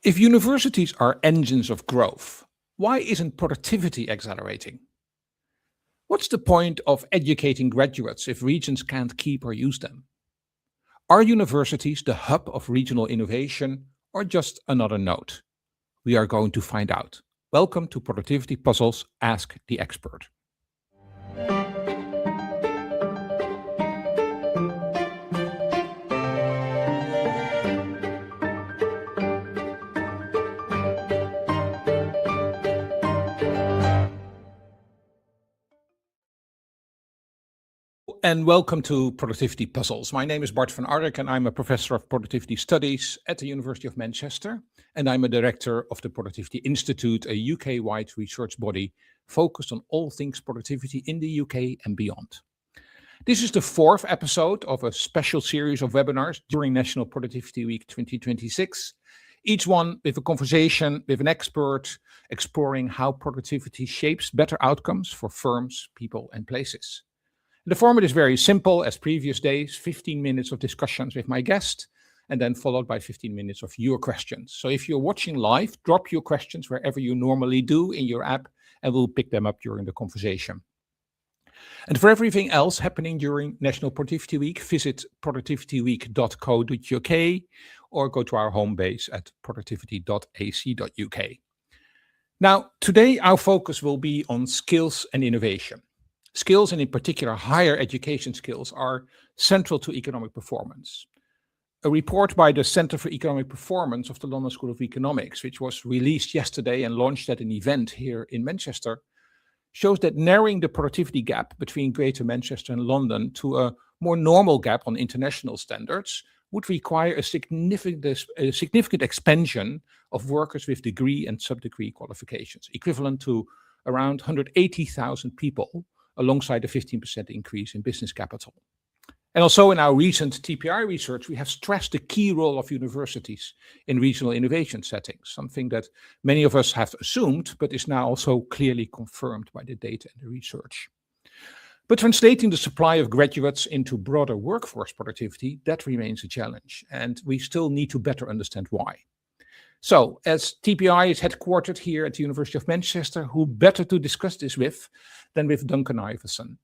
If universities are engines of growth, why isn't productivity accelerating? What's the point of educating graduates if regions can't keep or use them? Are universities the hub of regional innovation or just another node? We are going to find out. Welcome to Productivity Puzzles Ask the Expert. And welcome to Productivity Puzzles. My name is Bart van Ark and I'm a professor of productivity studies at the University of Manchester. And I'm a director of the Productivity Institute, a UK-wide research body focused on all things productivity in the UK and beyond. This is the fourth episode of a special series of webinars during National Productivity Week 2026. Each one with a conversation with an expert exploring how productivity shapes better outcomes for firms, people, and places. The format is very simple as previous days, 15 minutes of discussions with my guest, and then followed by 15 minutes of your questions. So if you're watching live, drop your questions wherever you normally do in your app, and we'll pick them up during the conversation. And for everything else happening during National Productivity Week, visit productivityweek.co.uk or go to our home base at productivity.ac.uk. Now, today our focus will be on skills and innovation. Skills, and in particular higher education skills, are central to economic performance. A report by the Centre for Economic Performance of the London School of Economics, which was released yesterday and launched at an event here in Manchester, shows that narrowing the productivity gap between Greater Manchester and London to a more normal gap on international standards would require a significant expansion of workers with degree and sub-degree qualifications, equivalent to around 180,000 people, alongside a 15% increase in business capital. And also in our recent TPI research, we have stressed the key role of universities in regional innovation settings, something that many of us have assumed, but is now also clearly confirmed by the data and the research. But translating the supply of graduates into broader workforce productivity, that remains a challenge, and we still need to better understand why. So, as TPI is headquartered here at the University of Manchester, who better to discuss this with than with Duncan Ivison.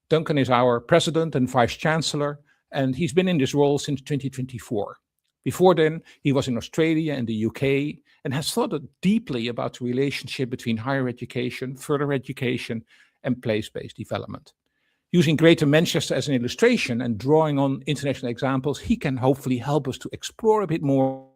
Duncan is our president and Vice-Chancellor, and he's been in this role since 2024. Before then, he was in Australia and the UK and has thought deeply about the relationship between higher education, further education, and place-based development. Using Greater Manchester as an illustration and drawing on international examples, he can hopefully help us to explore a bit more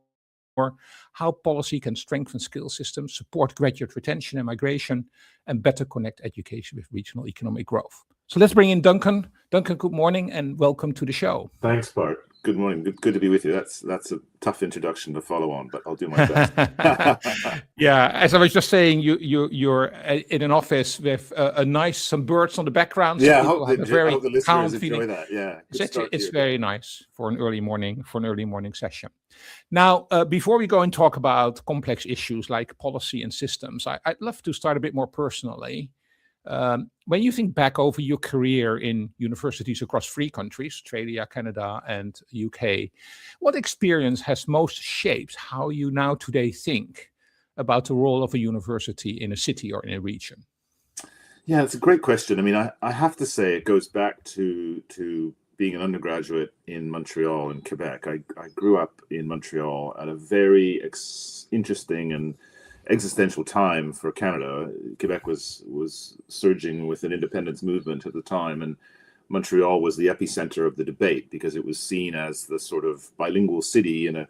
how policy can strengthen skill systems, support graduate retention and migration, and better connect education with regional economic growth. So let's bring in Duncan. Duncan, good morning and welcome to the show. Thanks, Bart. Good morning. Good to be with you. That's a tough introduction to follow on, but I'll do my best. Yeah, as I was just saying, you're in an office with some birds on the background. Yeah, so I hope the listeners enjoy feeling. that. Yeah, It's very nice for an early morning session. Now, before we go and talk about complex issues like policy and systems, I'd love to start a bit more personally. When you think back over your career in universities across 3 countries, Australia, Canada, and UK, what experience has most shaped how you now today think about the role of a university in a city or in a region? Yeah, it's a great question. I mean, I have to say it goes back to being an undergraduate in Montreal in Quebec. I grew up in Montreal at a very interesting and existential time for Canada. Quebec was surging with an independence movement at the time, and Montreal was the epicenter of the debate because it was seen as the sort of bilingual city in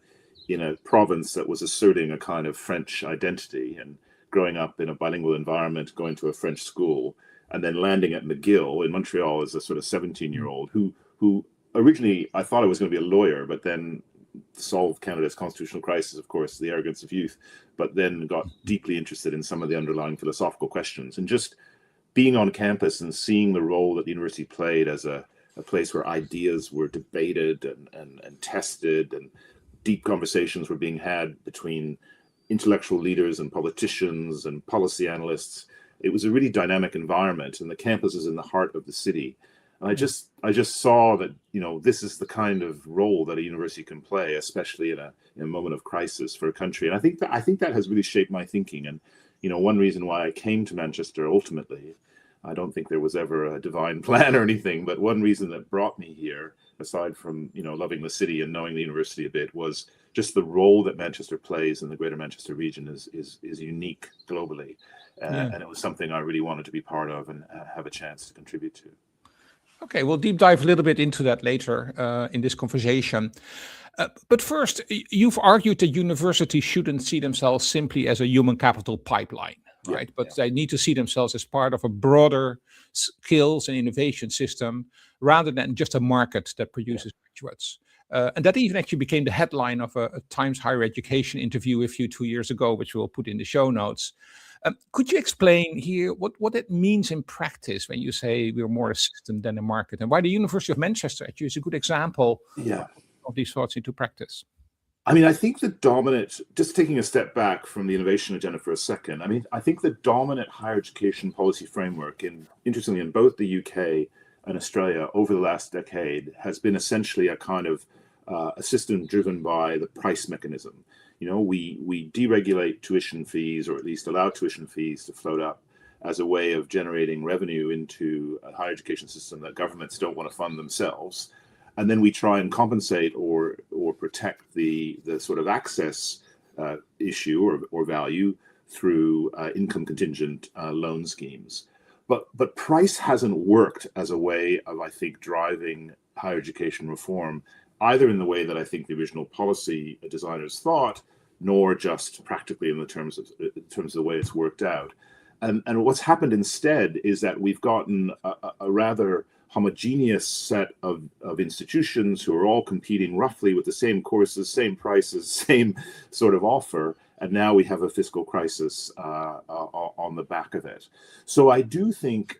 a province that was asserting a kind of French identity. And growing up in a bilingual environment, going to a French school, and then landing at McGill in Montreal as a sort of 17-year-old who originally I thought I was going to be a lawyer, but then solved Canada's constitutional crisis, of course, the arrogance of youth, but then got deeply interested in some of the underlying philosophical questions. And just being on campus and seeing the role that the university played as a place where ideas were debated and tested, and deep conversations were being had between intellectual leaders and politicians and policy analysts. It was a really dynamic environment, and the campus is in the heart of the city. And I just saw that, this is the kind of role that a university can play, especially in a moment of crisis for a country. And I think that has really shaped my thinking. And one reason why I came to Manchester ultimately, I don't think there was ever a divine plan or anything, but one reason that brought me here, aside from loving the city and knowing the university a bit, was just the role that Manchester plays in the Greater Manchester region is unique globally, and it was something I really wanted to be part of and have a chance to contribute to. Okay, we'll deep dive a little bit into that later in this conversation. But first, you've argued that universities shouldn't see themselves simply as a human capital pipeline, right? But they need to see themselves as part of a broader skills and innovation system rather than just a market that produces graduates. And that even actually became the headline of a Times Higher Education interview a 2 years ago, which we'll put in the show notes. Could you explain here what it means in practice when you say we're more a system than a market, and why the University of Manchester actually is a good example of these thoughts into practice? I mean, I think the dominant, just taking a step back from the innovation agenda for a second, I think the dominant higher education policy framework, interestingly, in both the UK and Australia over the last decade, has been essentially a kind of a system driven by the price mechanism. We deregulate tuition fees, or at least allow tuition fees to float up as a way of generating revenue into a higher education system that governments don't want to fund themselves. And then we try and compensate or protect the sort of access issue or value through income contingent loan schemes. But price hasn't worked as a way of, I think, driving higher education reform, either in the way that I think the original policy designers thought, nor just practically in terms of the way it's worked out. And what's happened instead is that we've gotten a rather homogeneous set of institutions who are all competing roughly with the same courses, same prices, same sort of offer. And now we have a fiscal crisis on the back of it. So I do think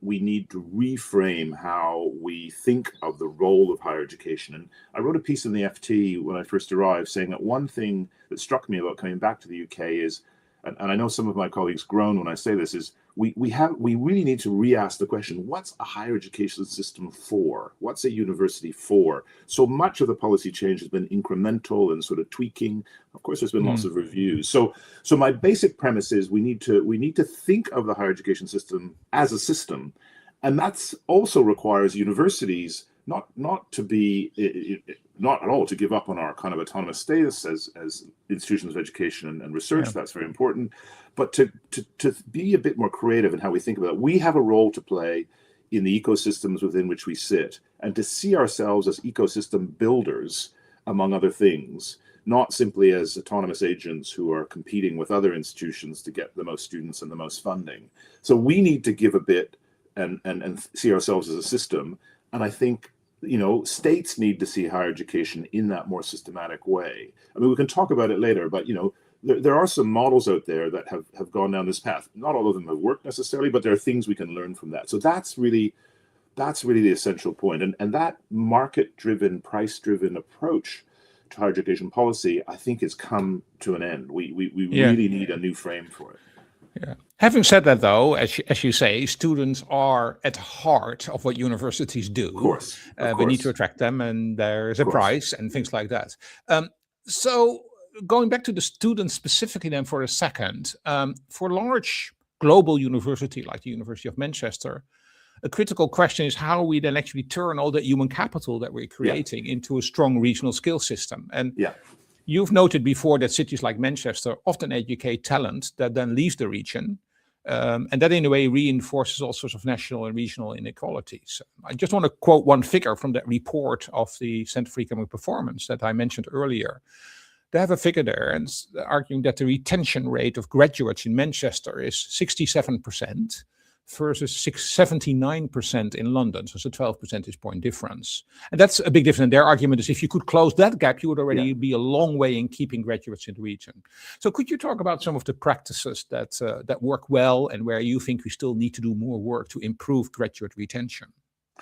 we need to reframe how we think of the role of higher education. And I wrote a piece in the FT when I first arrived saying that one thing that struck me about coming back to the UK is, and I know some of my colleagues groan when I say this, is we really need to re-ask the question, what's a higher education system for? What's a university for? So much of the policy change has been incremental and sort of tweaking. Of course, there's been lots of reviews. So my basic premise is we need to think of the higher education system as a system. And that's also requires universities not to be, not at all to give up on our kind of autonomous status as institutions of education and research. Yeah. That's very important, but to be a bit more creative in how we think about it. We have a role to play in the ecosystems within which we sit, and to see ourselves as ecosystem builders, among other things, not simply as autonomous agents who are competing with other institutions to get the most students and the most funding. So we need to give a bit and see ourselves as a system. And I think states need to see higher education in that more systematic way. I mean, we can talk about it later, but there are some models out there that have gone down this path. Not all of them have worked necessarily, but there are things we can learn from that. So that's really the essential point. And that market-driven, price-driven approach to higher education policy, I think, has come to an end. We really need a new frame for it. Yeah. Having said that, though, as you say, students are at the heart of what universities do. Of course. We need to attract them, and there is a price and things like that. So going back to the students specifically then for a second, for a large global university like the University of Manchester, a critical question is how we then actually turn all the human capital that we're creating into a strong regional skill system. And you've noted before that cities like Manchester often educate talent that then leaves the region, and that in a way reinforces all sorts of national and regional inequalities. I just want to quote one figure from that report of the Center for Economic Performance that I mentioned earlier. They have a figure there and arguing that the retention rate of graduates in Manchester is 67%. Versus 79% in London. So it's a 12 percentage point difference. And that's a big difference. Their argument is if you could close that gap, you would already be a long way in keeping graduates in the region. So could you talk about some of the practices that work well and where you think we still need to do more work to improve graduate retention?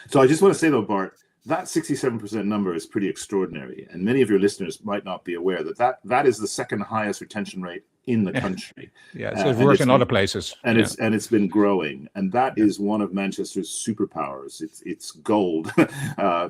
So I just want to say though, Bart, that 67% number is pretty extraordinary. And many of your listeners might not be aware that is the second highest retention rate in the country. Yeah, so it's worse in other places. And it's been growing, and that is one of Manchester's superpowers. It's gold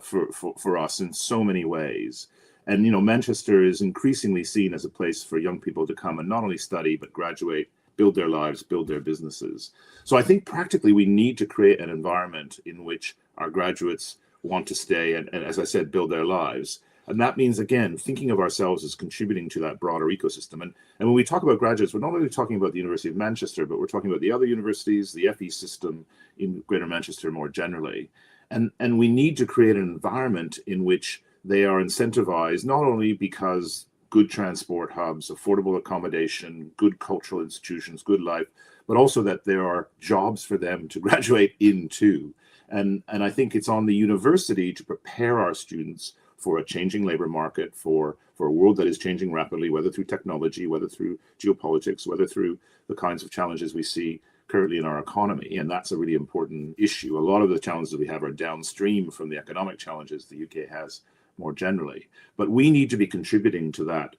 for us in so many ways. And Manchester is increasingly seen as a place for young people to come and not only study but graduate, build their lives, build their businesses. So I think practically we need to create an environment in which our graduates want to stay and as I said, build their lives. And that means, again, thinking of ourselves as contributing to that broader ecosystem. And when we talk about graduates, we're not only talking about the University of Manchester, but we're talking about the other universities, the FE system in Greater Manchester more generally. And we need to create an environment in which they are incentivized, not only because good transport hubs, affordable accommodation, good cultural institutions, good life, but also that there are jobs for them to graduate into. And I think it's on the university to prepare our students for a changing labor market, for a world that is changing rapidly, whether through technology, whether through geopolitics, whether through the kinds of challenges we see currently in our economy. And that's a really important issue. A lot of the challenges we have are downstream from the economic challenges the UK has more generally. But we need to be contributing to that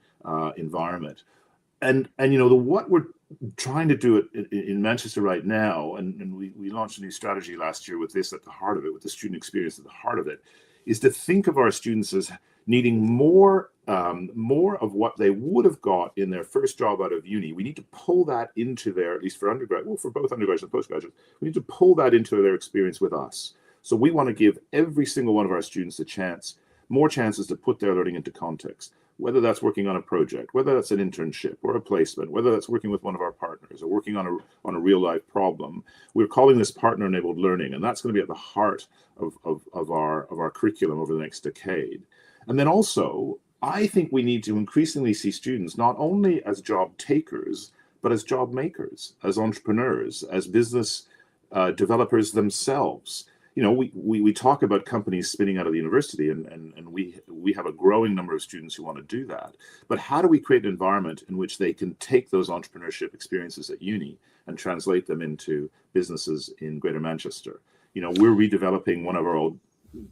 environment. And what we're trying to do in Manchester right now, and we launched a new strategy last year with this at the heart of it, with the student experience at the heart of it, is to think of our students as needing more of what they would have got in their first job out of uni. We need to pull that into their, at least for undergrad, well, for both undergraduates and postgraduates, we need to pull that into their experience with us. So we want to give every single one of our students a chance, more chances to put their learning into context, whether that's working on a project, whether that's an internship or a placement, whether that's working with one of our partners or working on a real life problem. We're calling this partner-enabled learning, and that's going to be at the heart of our curriculum over the next decade. And then also, I think we need to increasingly see students not only as job takers, but as job makers, as entrepreneurs, as business developers themselves. We talk about companies spinning out of the university, and we have a growing number of students who want to do that. But how do we create an environment in which they can take those entrepreneurship experiences at uni and translate them into businesses in Greater Manchester? We're redeveloping one of our old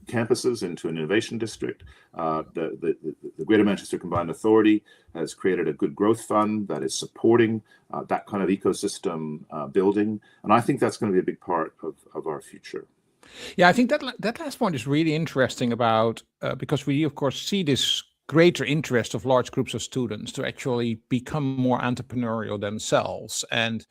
campuses into an innovation district. The Greater Manchester Combined Authority has created a good growth fund that is supporting that kind of ecosystem building. And I think that's going to be a big part of our future. Yeah, I think that last point is really interesting about because we, of course, see this greater interest of large groups of students to actually become more entrepreneurial themselves. And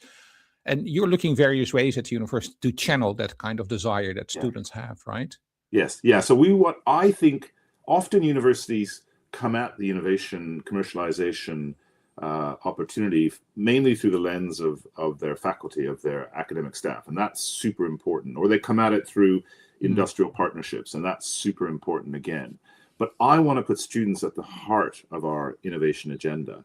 you're looking various ways at the university to channel that kind of desire that students have, right? Yes. Yeah. So I think often universities come at the innovation commercialization opportunity mainly through the lens of their faculty, of their academic staff, and that's super important. Or they come at it through industrial partnerships, and that's super important again. But I want to put students at the heart of our innovation agenda.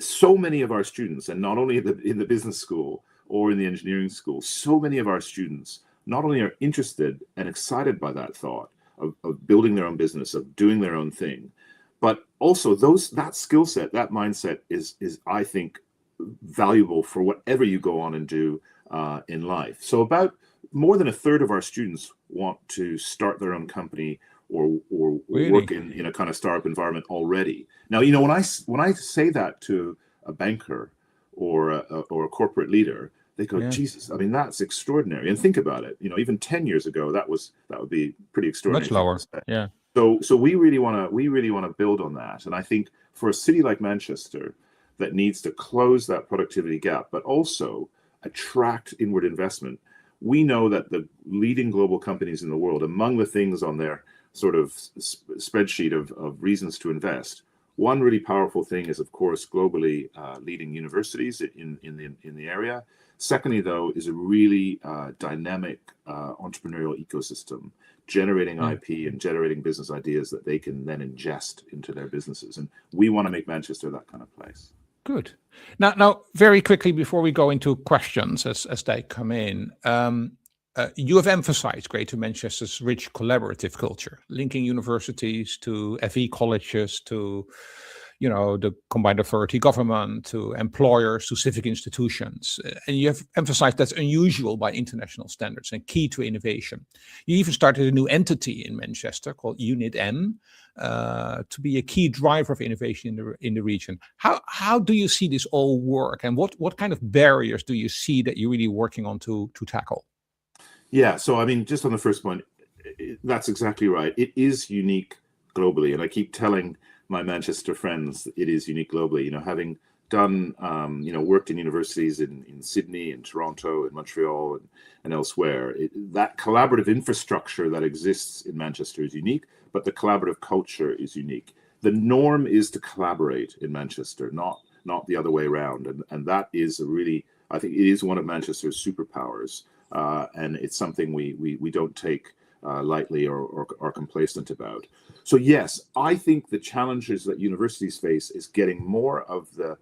So many of our students, and not only in the business school or in the engineering school, so many of our students not only are interested and excited by that thought of building their own business, of doing their own thing, but also that skill set, that mindset is I think valuable for whatever you go on and do in life. So about more than a third of our students want to start their own company or really? Work in a kind of startup environment already. Now, when I say that to a banker or a corporate leader, they go, Jesus, I mean, that's extraordinary. And think about it, even 10 years ago, that would be pretty extraordinary. Much lower. Yeah. So we really want to build on that. And I think for a city like Manchester that needs to close that productivity gap, but also attract inward investment, we know that the leading global companies in the world, among the things on their sort of spreadsheet of reasons to invest, one really powerful thing is, of course, globally leading universities in the area. Secondly, though, is a really dynamic entrepreneurial ecosystem, generating IP and generating business ideas that they can then ingest into their businesses. And we want to make Manchester that kind of place. Good. Now, very quickly before we go into questions as they come in, you have emphasized Greater Manchester's rich collaborative culture, linking universities to FE colleges to the combined authority government to employers to civic institutions. And you have emphasized that's unusual by international standards and key to innovation. You even started a new entity in Manchester called Unit M to be a key driver of innovation in the region. How do you see this all work, and what kind of barriers do you see that you're really working on to tackle? Yeah, so I mean, just on the first point, that's exactly right. It is unique globally, and I keep telling my Manchester friends it is unique globally. Having done, worked in universities in Sydney, in Toronto, in Montreal, and elsewhere, that collaborative infrastructure that exists in Manchester is unique, but the collaborative culture is unique. The norm is to collaborate in Manchester, not the other way around, and that is I think it is one of Manchester's superpowers, and it's something we don't take lightly or are complacent about. So yes, I think the challenges that universities face is getting more of the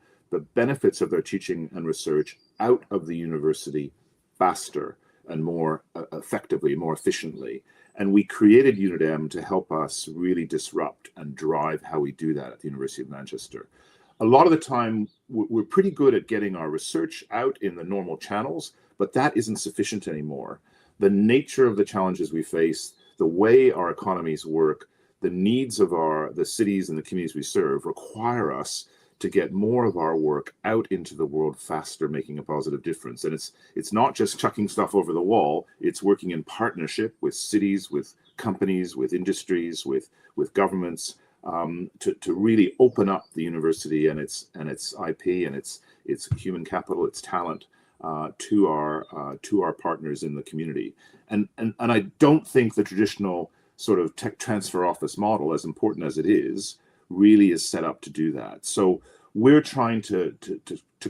benefits of their teaching and research out of the university faster and more effectively, more efficiently. And we created Unit M to help us really disrupt and drive how we do that at the University of Manchester. A lot of the time, we're pretty good at getting our research out in the normal channels, but that isn't sufficient anymore. The nature of the challenges we face, the way our economies work, the needs of the cities and the communities we serve require us to get more of our work out into the world faster, making a positive difference. And it's not just chucking stuff over the wall, it's working in partnership with cities, with companies, with industries, with governments, to really open up the university and its IP and its human capital, its talent, to our partners in the community. And I don't think the traditional sort of tech transfer office model, as important as it is, really is set up to do that. So we're trying to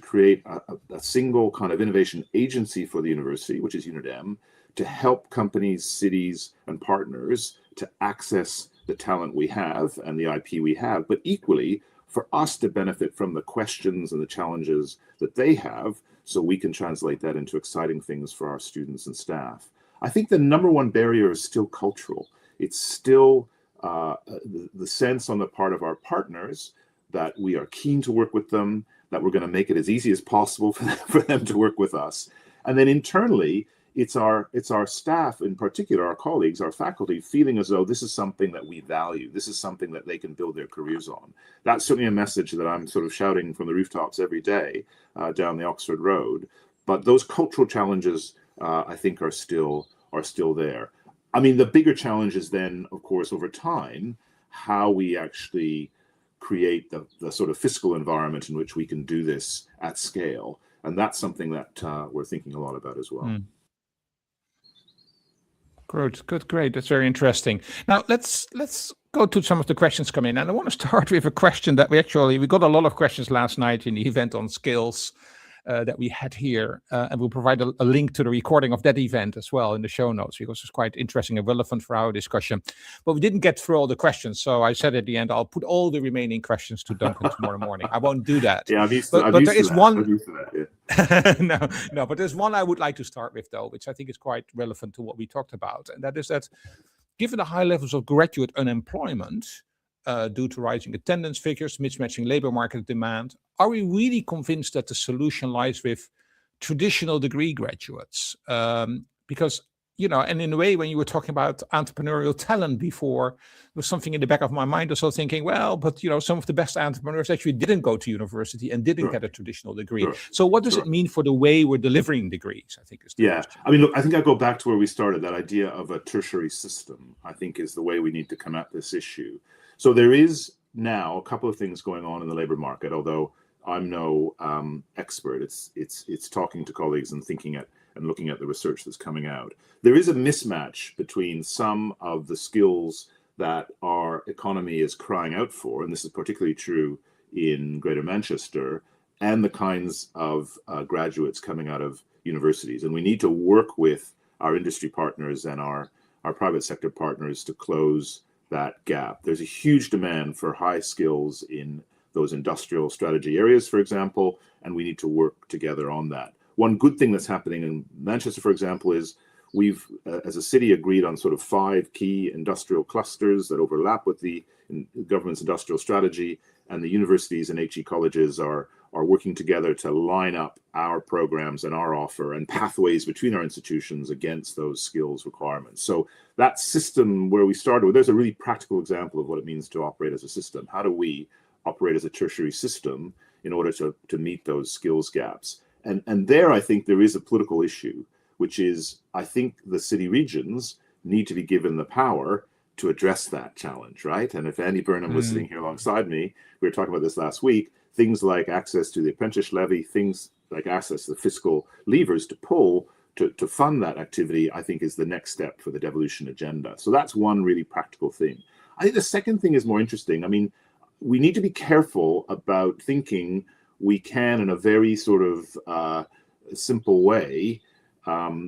create a single kind of innovation agency for the university, which is Unit M, to help companies, cities, and partners to access the talent we have and the IP we have, but equally for us to benefit from the questions and the challenges that they have, so we can translate that into exciting things for our students and staff. I think the number one barrier is still cultural. It's still the sense on the part of our partners that we are keen to work with them, that we're going to make it as easy as possible for them to work with us. And then internally, it's our staff, in particular, our colleagues, our faculty, feeling as though this is something that we value. This is something that they can build their careers on. That's certainly a message that I'm sort of shouting from the rooftops every day down the Oxford Road. But those cultural challenges, I think, are still there. I mean, the bigger challenge is then, of course, over time, how we actually create the sort of fiscal environment in which we can do this at scale. And that's something that we're thinking a lot about as well. Great. That's very interesting. Now let's go to some of the questions come in, and I want to start with a question that we got a lot of questions last night in the event on skills that we had here, and we'll provide a link to the recording of that event as well in the show notes, because it's quite interesting and relevant for our discussion. But we didn't get through all the questions, so I said at the end I'll put all the remaining questions to Duncan tomorrow morning. I won't do that. Yeah, but there is one. No, but there's one I would like to start with, though, which I think is quite relevant to what we talked about, and that is that given the high levels of graduate unemployment due to rising attendance figures, mismatching labor market demand, are we really convinced that the solution lies with traditional degree graduates? Because, and in a way, when you were talking about entrepreneurial talent before, there was something in the back of my mind also thinking, well, but, some of the best entrepreneurs actually didn't go to university and didn't get a traditional degree. So what does it mean for the way we're delivering degrees, I think is the question. I mean, look, I think I go back to where we started. That idea of a tertiary system, I think, is the way we need to come at this issue. So there is now a couple of things going on in the labor market, although I'm no expert. It's talking to colleagues and thinking at and looking at the research that's coming out. There is a mismatch between some of the skills that our economy is crying out for, and this is particularly true in Greater Manchester, and the kinds of graduates coming out of universities. And we need to work with our industry partners and our private sector partners to close that gap. There's a huge demand for high skills in those industrial strategy areas, for example, and we need to work together on that. One good thing that's happening in Manchester, for example, is we've, as a city, agreed on sort of 5 key industrial clusters that overlap with the government's industrial strategy, and the universities and HE colleges are working together to line up our programs and our offer and pathways between our institutions against those skills requirements. So that system where we started with, there's a really practical example of what it means to operate as a system. How do we operate as a tertiary system in order to meet those skills gaps? And there, I think there is a political issue, which is, I think the city regions need to be given the power to address that challenge, right? And if Andy Burnham was sitting here alongside me, we were talking about this last week, things like access to the apprentice levy, things like access to the fiscal levers to pull to fund that activity, I think is the next step for the devolution agenda. So that's one really practical thing. I think the second thing is more interesting. I mean, we need to be careful about thinking we can, in a very sort of simple way,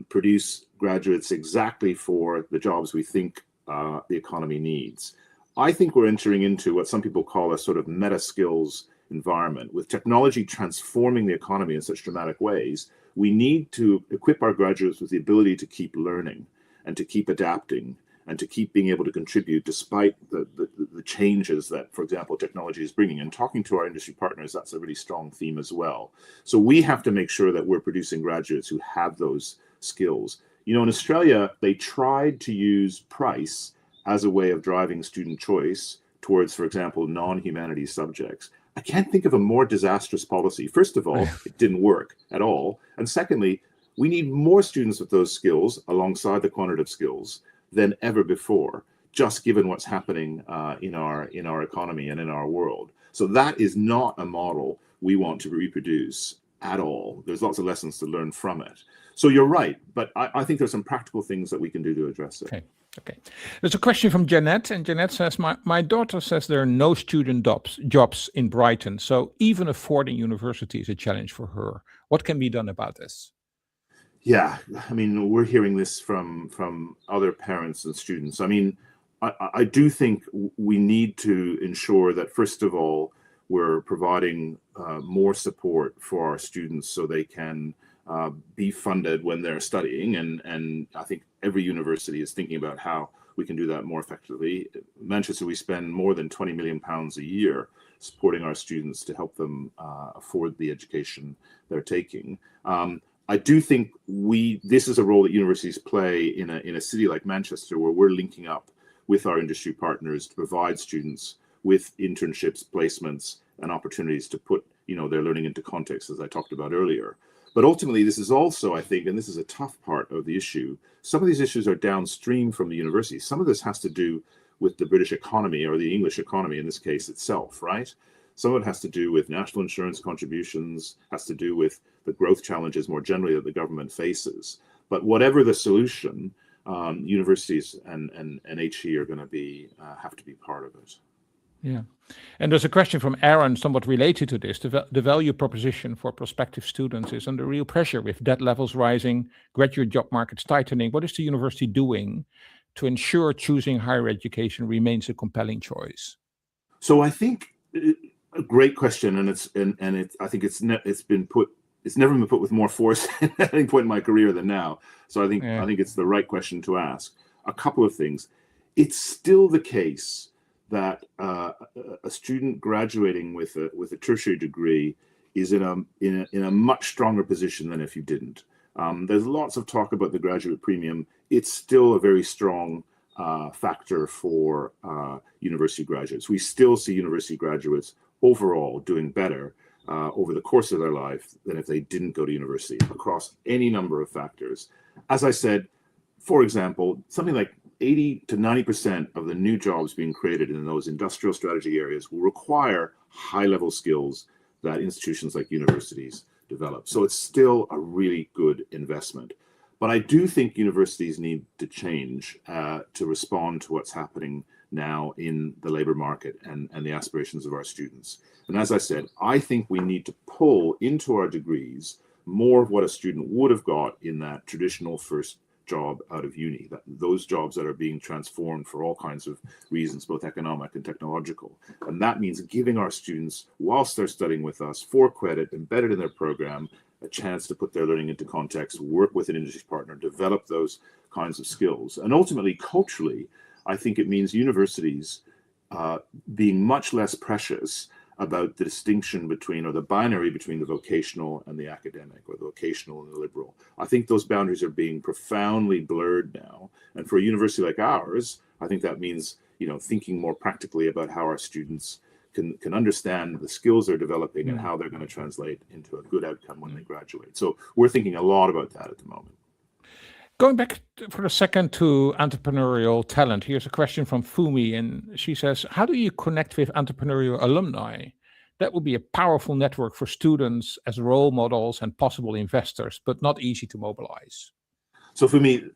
produce graduates exactly for the jobs we think the economy needs. I think we're entering into what some people call a sort of meta skills environment. With technology transforming the economy in such dramatic ways, we need to equip our graduates with the ability to keep learning and to keep adapting and to keep being able to contribute despite the changes that, for example, technology is bringing. And talking to our industry partners, that's a really strong theme as well. So we have to make sure that we're producing graduates who have those skills. You know, in Australia, they tried to use price as a way of driving student choice towards, for example, non-humanities subjects. I can't think of a more disastrous policy. First of all, it didn't work at all. And secondly, we need more students with those skills alongside the quantitative skills than ever before, just given what's happening in our economy and in our world. So that is not a model we want to reproduce at all. There's lots of lessons to learn from it. So you're right, but I think there's some practical things that we can do to address it. Okay. There's a question from Jeanette, and Jeanette says, my daughter says there are no student jobs in Brighton, so even affording university is a challenge for her. What can be done about this? Yeah, I mean, we're hearing this from other parents and students. I mean, I do think we need to ensure that, first of all, we're providing more support for our students so they can be funded when they're studying. And I think every university is thinking about how we can do that more effectively. Manchester, we spend more than £20 million a year supporting our students to help them afford the education they're taking. I do think this is a role that universities play in a city like Manchester, where we're linking up with our industry partners to provide students with internships, placements, and opportunities to put their learning into context, as I talked about earlier. But ultimately, this is also, I think, and this is a tough part of the issue, some of these issues are downstream from the university. Some of this has to do with the British economy, or the English economy in this case itself, right? Some of it has to do with national insurance contributions, has to do with the growth challenges more generally that the government faces. But whatever the solution, universities and HE are going to have to be part of it. Yeah. And there's a question from Aaron, somewhat related to this. The value proposition for prospective students is under real pressure with debt levels rising, graduate job markets tightening. What is the university doing to ensure choosing higher education remains a compelling choice? So I think a great question, and I think it's never been put with more force at any point in my career than now. So I think it's the right question to ask. A couple of things. It's still the case that a student graduating with a tertiary degree is in a much stronger position than if you didn't. There's lots of talk about the graduate premium. It's still a very strong factor for university graduates. We still see university graduates overall doing better over the course of their life than if they didn't go to university across any number of factors. As I said, for example, something like 80 to 90% of the new jobs being created in those industrial strategy areas will require high-level skills that institutions like universities develop. So it's still a really good investment. But I do think universities need to change to respond to what's happening now in the labor market and the aspirations of our students. And as I said, I think we need to pull into our degrees more of what a student would have got in that traditional first job out of uni, those jobs that are being transformed for all kinds of reasons, both economic and technological. And that means giving our students, whilst they're studying with us, for credit, embedded in their program, a chance to put their learning into context, work with an industry partner, develop those kinds of skills. And ultimately, culturally, I think it means universities being much less precious about the distinction between, or the binary between, the vocational and the academic, or the vocational and the liberal. I think those boundaries are being profoundly blurred now. And for a university like ours, I think that means, thinking more practically about how our students can understand the skills they're developing and how they're going to translate into a good outcome when they graduate. So we're thinking a lot about that at the moment. Going back for a second to entrepreneurial talent, here's a question from Fumi, and she says, how do you connect with entrepreneurial alumni? That would be a powerful network for students as role models and possible investors, but not easy to mobilize. So for me,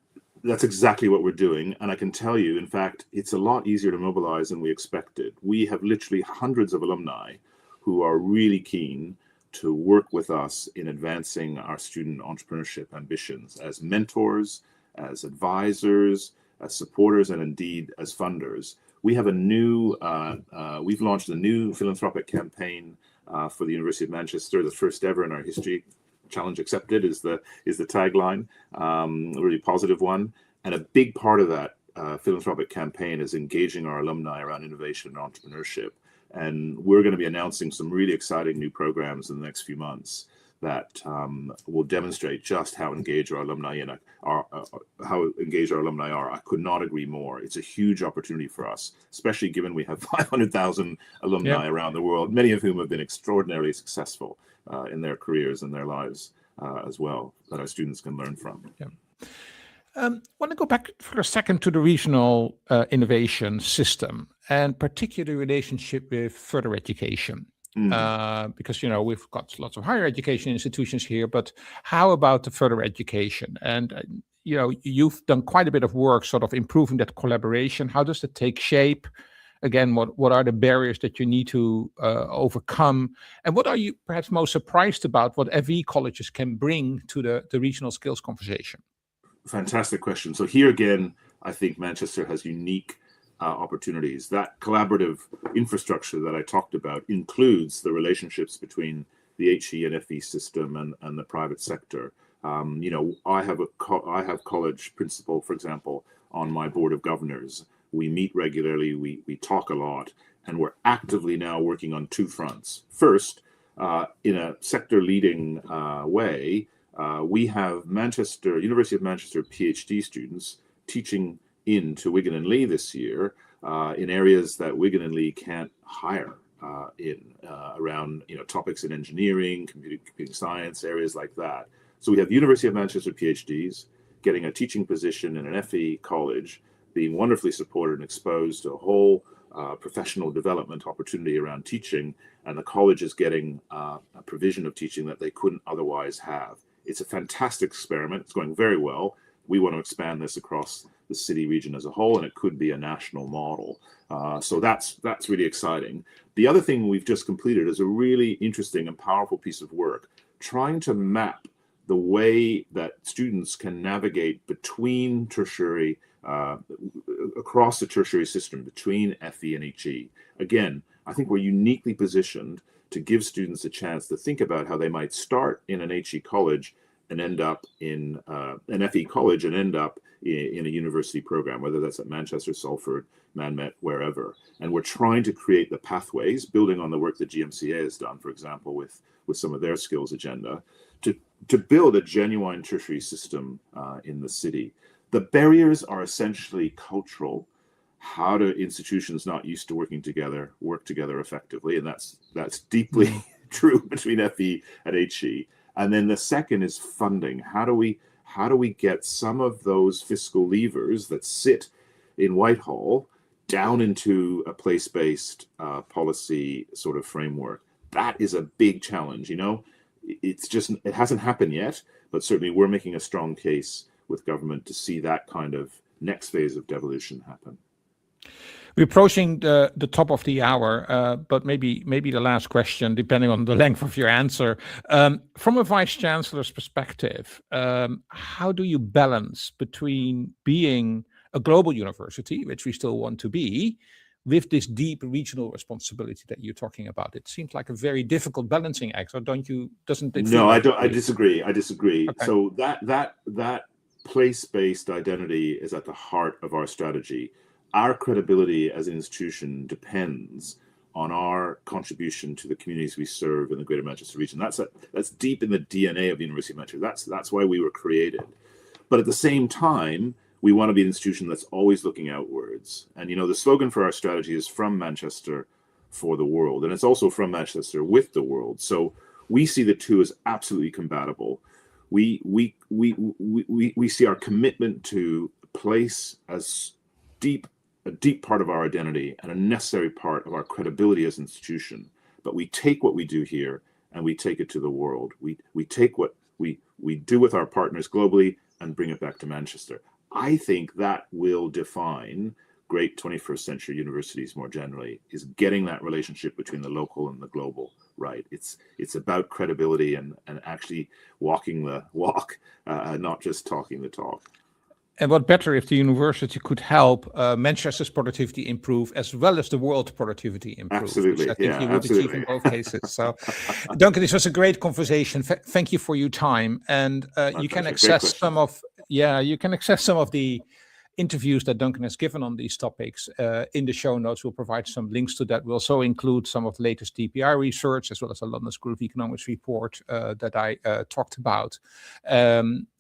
that's exactly what we're doing. And I can tell you, in fact, it's a lot easier to mobilize than we expected. We have literally hundreds of alumni who are really keen to work with us in advancing our student entrepreneurship ambitions as mentors, as advisors, as supporters, and indeed as funders. We have we've launched a new philanthropic campaign for the University of Manchester, the first ever in our history. Challenge accepted is the tagline, a really positive one. And a big part of that philanthropic campaign is engaging our alumni around innovation and entrepreneurship. And we're going to be announcing some really exciting new programs in the next few months that will demonstrate just how engaged our alumni are. I could not agree more. It's a huge opportunity for us, especially given we have 500,000 alumni around the world, many of whom have been extraordinarily successful in their careers and their lives as well, that our students can learn from. I want to go back for a second to the regional innovation system, and particularly relationship with further education. Because, we've got lots of higher education institutions here, but how about the further education? And, you've done quite a bit of work sort of improving that collaboration. How does that take shape? Again, what are the barriers that you need to overcome? And what are you perhaps most surprised about what FE colleges can bring to the regional skills conversation? Fantastic question. So here again, I think Manchester has unique opportunities. That collaborative infrastructure that I talked about includes the relationships between the HE and FE system and the private sector. I have college principal, for example, on my board of governors. We meet regularly, we talk a lot, and we're actively now working on two fronts. First, in a sector leading way, we have University of Manchester PhD students teaching into Wigan and Lee this year in areas that Wigan and Lee can't hire around topics in engineering, computing science, areas like that. So we have University of Manchester PhDs getting a teaching position in an FE college, being wonderfully supported and exposed to a whole professional development opportunity around teaching, and the college is getting a provision of teaching that they couldn't otherwise have. It's a fantastic experiment. It's going very well. We want to expand this across the city region as a whole, and it could be a national model. So that's really exciting. The other thing we've just completed is a really interesting and powerful piece of work, trying to map the way that students can navigate between tertiary, across the tertiary system, between FE and HE. Again, I think we're uniquely positioned to give students a chance to think about how they might start in an HE college and end up in an FE college and end up in a university program, whether that's at Manchester, Salford, Manmet, wherever. And we're trying to create the pathways, building on the work that GMCA has done, for example, with some of their skills agenda, to build a genuine tertiary system in the city. The barriers are essentially cultural. How do institutions not used to working together work together effectively? And that's deeply true between FE and HE. And then the second is funding. How do we get some of those fiscal levers that sit in Whitehall down into a place-based policy sort of framework? That is a big challenge. It hasn't happened yet, but certainly we're making a strong case with government to see that kind of next phase of devolution happen. We're approaching the top of the hour, but maybe the last question, depending on the length of your answer. From a Vice-Chancellor's perspective, how do you balance between being a global university, which we still want to be, with this deep regional responsibility that you're talking about? It seems like a very difficult balancing act, or doesn't it? No, I don't. I disagree. Okay. So that place-based identity is at the heart of our strategy. Our credibility as an institution depends on our contribution to the communities we serve in the Greater Manchester region. That's deep in the DNA of the University of Manchester. That's why we were created. But at the same time, we want to be an institution that's always looking outwards. And, the slogan for our strategy is from Manchester for the world. And it's also from Manchester with the world. So we see the two as absolutely compatible. We see our commitment to place as a deep part of our identity and a necessary part of our credibility as an institution. But we take what we do here and we take it to the world. We take what we do with our partners globally and bring it back to Manchester. I think that will define great 21st century universities more generally, is getting that relationship between the local and the global right. It's about credibility and actually walking the walk, not just talking the talk. And what better if the university could help Manchester's productivity improve as well as the world productivity improve? Absolutely, which I think you would achieve in both cases. So, Duncan, this was a great conversation. Thank you for your time. And you can access some of the interviews that Duncan has given on these topics in the show notes. We'll provide some links to that. We'll also include some of the latest DPI research as well as the London School of Economics report that I talked about.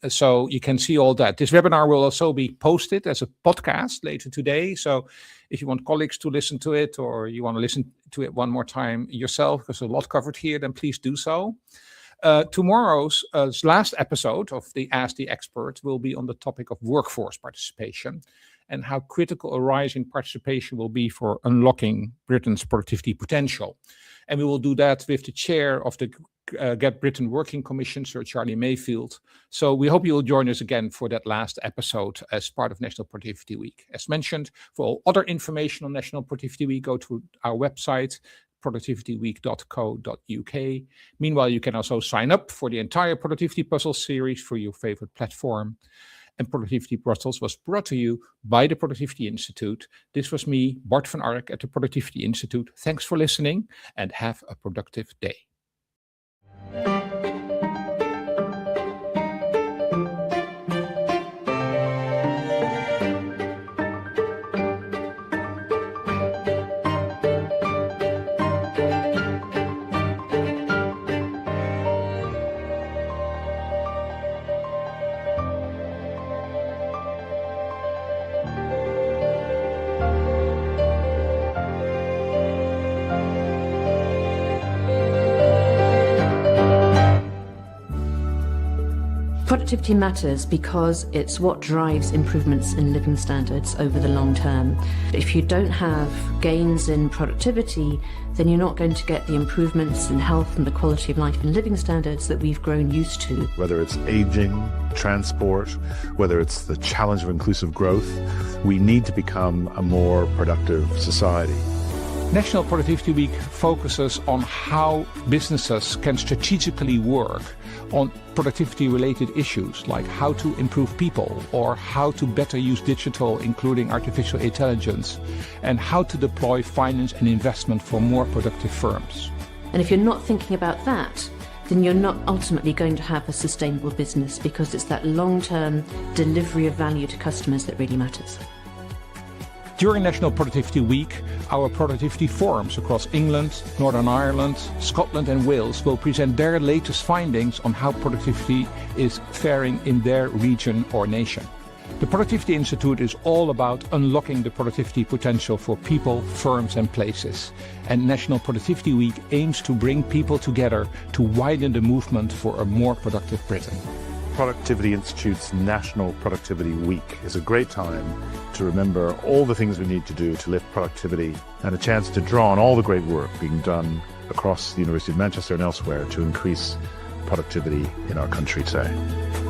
So you can see all that. This webinar will also be posted as a podcast later today. So if you want colleagues to listen to it or you want to listen to it one more time yourself, because there's a lot covered here, then please do so. Tomorrow's last episode of the Ask the Expert will be on the topic of workforce participation and how critical a rise in participation will be for unlocking Britain's productivity potential. And we will do that with the chair of the Get Britain Working Commission, Sir Charlie Mayfield. So we hope you will join us again for that last episode as part of National Productivity Week. As mentioned, for all other information on National Productivity Week, go to our website, productivityweek.co.uk. Meanwhile, you can also sign up for the entire Productivity Puzzle series for your favorite platform. And Productivity Puzzles was brought to you by the Productivity Institute. This was me, Bart van Ark at the Productivity Institute. Thanks for listening and have a productive day. Productivity matters because it's what drives improvements in living standards over the long term. If you don't have gains in productivity, then you're not going to get the improvements in health and the quality of life and living standards that we've grown used to. Whether it's aging, transport, whether it's the challenge of inclusive growth, we need to become a more productive society. National Productivity Week focuses on how businesses can strategically work on productivity-related issues like how to improve people or how to better use digital, including artificial intelligence, and how to deploy finance and investment for more productive firms. And if you're not thinking about that, then you're not ultimately going to have a sustainable business, because it's that long-term delivery of value to customers that really matters. During National Productivity Week, our productivity forums across England, Northern Ireland, Scotland and Wales will present their latest findings on how productivity is faring in their region or nation. The Productivity Institute is all about unlocking the productivity potential for people, firms and places. And National Productivity Week aims to bring people together to widen the movement for a more productive Britain. Productivity Institute's National Productivity Week is a great time to remember all the things we need to do to lift productivity, and a chance to draw on all the great work being done across the University of Manchester and elsewhere to increase productivity in our country today.